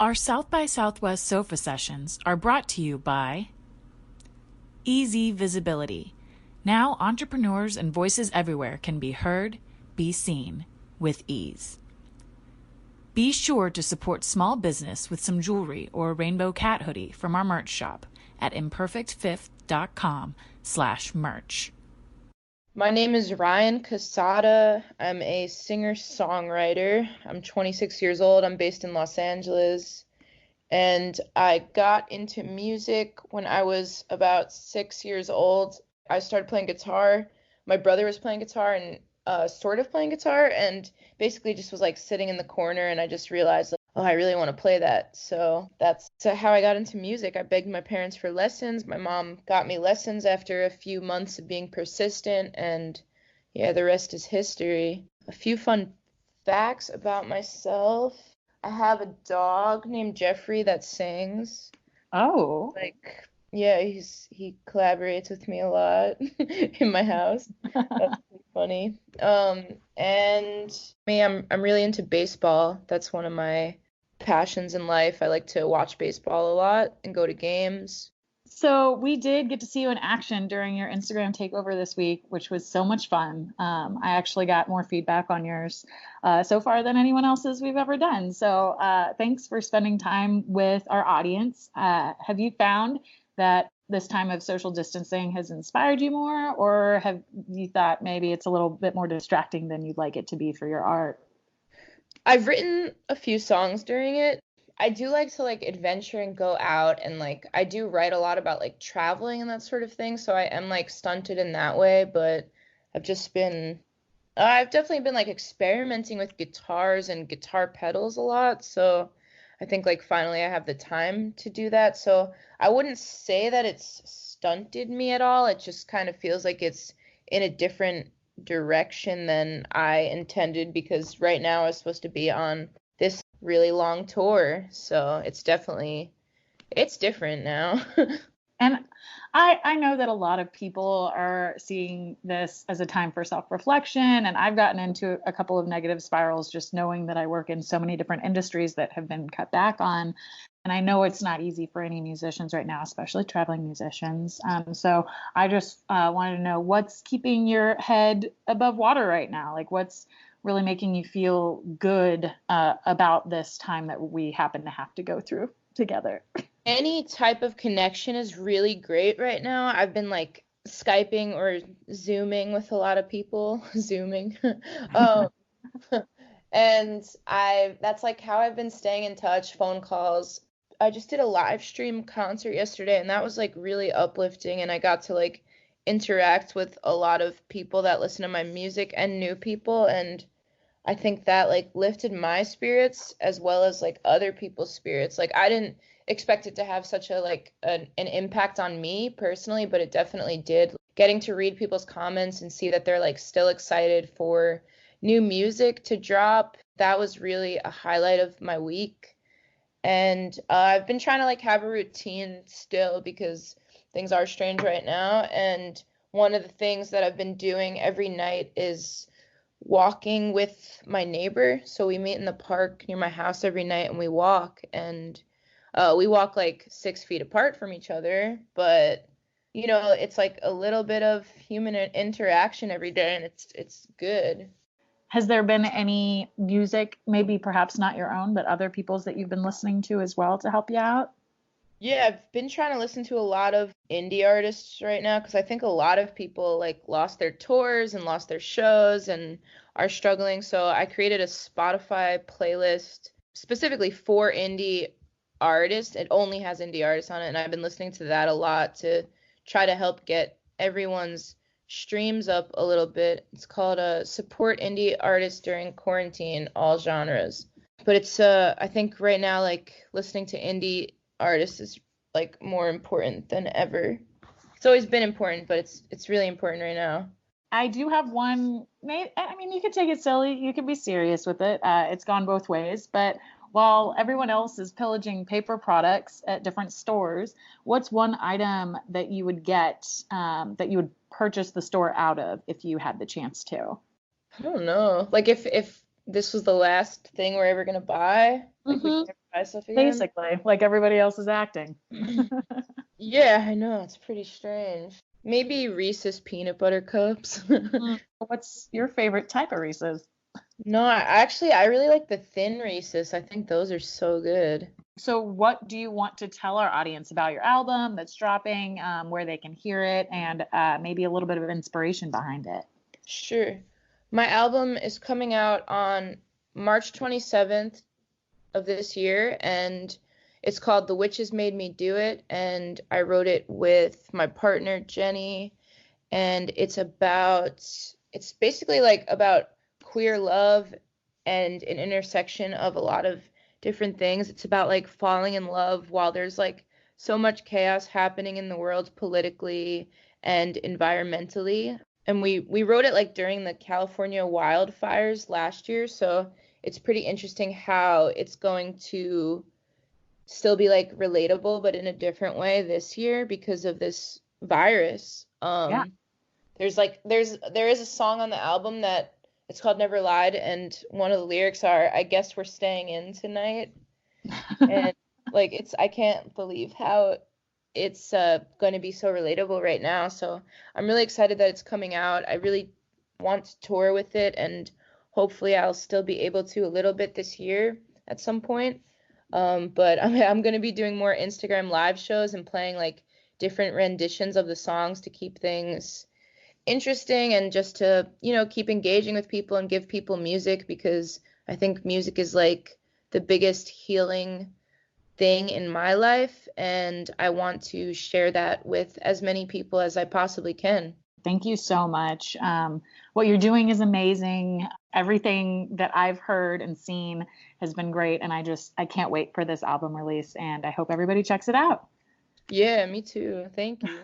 Our South by Southwest sofa sessions are brought to you by Easy Visibility. Now entrepreneurs and voices everywhere can be heard, be seen with ease. Be sure to support small business with some jewelry or a rainbow cat hoodie from our merch shop at imperfectfifth.com/merch. My name is Ryan Cassata. I'm a singer-songwriter. I'm 26 years old. I'm based in Los Angeles. And I got into music when I was about 6 years old. I started playing guitar. My brother was playing guitar and sort of playing guitar, and basically just was like sitting in the corner, and I just realized, like, oh, I really want to play that. So that's how I got into music. I begged my parents for lessons. My mom got me lessons after a few months of being persistent, and yeah, the rest is history. A few fun facts about myself. I have a dog named Jeffrey that sings. Oh. Like, yeah, he collaborates with me a lot in my house. That's pretty funny. And me, I'm really into baseball. That's one of my passions in life. I like to watch baseball a lot and go to games. So we did get to see you in action during your Instagram takeover this week, which was so much fun. I actually got more feedback on yours so far than anyone else's we've ever done. So thanks for spending time with our audience. Have you found that this time of social distancing has inspired you more, or have you thought maybe it's a little bit more distracting than you'd like it to be for your art? I've written a few songs during it. I do like to like adventure and go out, and like I do write a lot about like traveling and that sort of thing, so I am like stunted in that way, but I've just been I've definitely been like experimenting with guitars and guitar pedals a lot, so I think like finally I have the time to do that. So I wouldn't say that it's stunted me at all. It just kind of feels like it's in a different direction than I intended, because right now I was supposed to be on this really long tour. So it's different now. And I know that a lot of people are seeing this as a time for self-reflection, and I've gotten into a couple of negative spirals just knowing that I work in so many different industries that have been cut back on. And I know it's not easy for any musicians right now, especially traveling musicians. So I just wanted to know what's keeping your head above water right now? Like, what's really making you feel good about this time that we happen to have to go through together? Any type of connection is really great right now. I've been like Skyping or Zooming with a lot of people, Zooming. Um, and that's like how I've been staying in touch, phone calls. I just did a live stream concert yesterday, and that was like really uplifting, and I got to like interact with a lot of people that listen to my music and new people, and I think that like lifted my spirits as well as like other people's spirits. Like I didn't expect it to have such a like an impact on me personally, but it definitely did. Getting to read people's comments and see that they're like still excited for new music to drop, that was really a highlight of my week. And I've been trying to like have a routine still, because things are strange right now. And one of the things that I've been doing every night is walking with my neighbor. So we meet in the park near my house every night, and we walk like 6 feet apart from each other. But it's like a little bit of human interaction every day, and it's good. Has there been any music, maybe perhaps not your own, but other people's that you've been listening to as well to help you out? Yeah, I've been trying to listen to a lot of indie artists right now, because I think a lot of people like lost their tours and lost their shows and are struggling. So I created a Spotify playlist specifically for indie artists. It only has indie artists on it, and I've been listening to that a lot to try to help get everyone's streams up a little bit. It's called Support Indie Artists During Quarantine, All Genres. But it's I think right now like listening to indie artists is like more important than ever. It's always been important, but it's really important right now. I do have one. I mean, you could take it silly, you could be serious with it. It's gone both ways. But while everyone else is pillaging paper products at different stores, what's one item that you would get that you would purchase the store out of if you had the chance to? I don't know. Like if this was the last thing we're ever gonna buy. Like we can Hmm. never buy stuff again. Basically, like everybody else is acting. Yeah, I know, it's pretty strange. Maybe Reese's peanut butter cups. What's your favorite type of Reese's? No, I really like the thin Reese's. I think those are so good. So, what do you want to tell our audience about your album that's dropping, where they can hear it, and maybe a little bit of inspiration behind it? Sure. My album is coming out on March 27th of this year, and it's called The Witches Made Me Do It, and I wrote it with my partner Jenny, and it's basically like about queer love and an intersection of a lot of different things. It's about like falling in love while there's like so much chaos happening in the world politically and environmentally. And we wrote it like during the California wildfires last year, so it's pretty interesting how it's going to still be like relatable but in a different way this year because of this virus. Yeah. There is a song on the album that it's called Never Lied, and one of the lyrics are, I guess we're staying in tonight. And like I can't believe how it's going to be so relatable right now. So I'm really excited that it's coming out. I really want to tour with it, and hopefully I'll still be able to a little bit this year at some point. But I'm going to be doing more Instagram live shows and playing like different renditions of the songs to keep things interesting and just to, keep engaging with people and give people music, because I think music is like the biggest healing thing in my life, and I want to share that with as many people as I possibly can. Thank you so much. What you're doing is amazing. Everything that I've heard and seen has been great, and I can't wait for this album release, and I hope everybody checks it out. Yeah, me too. Thank you.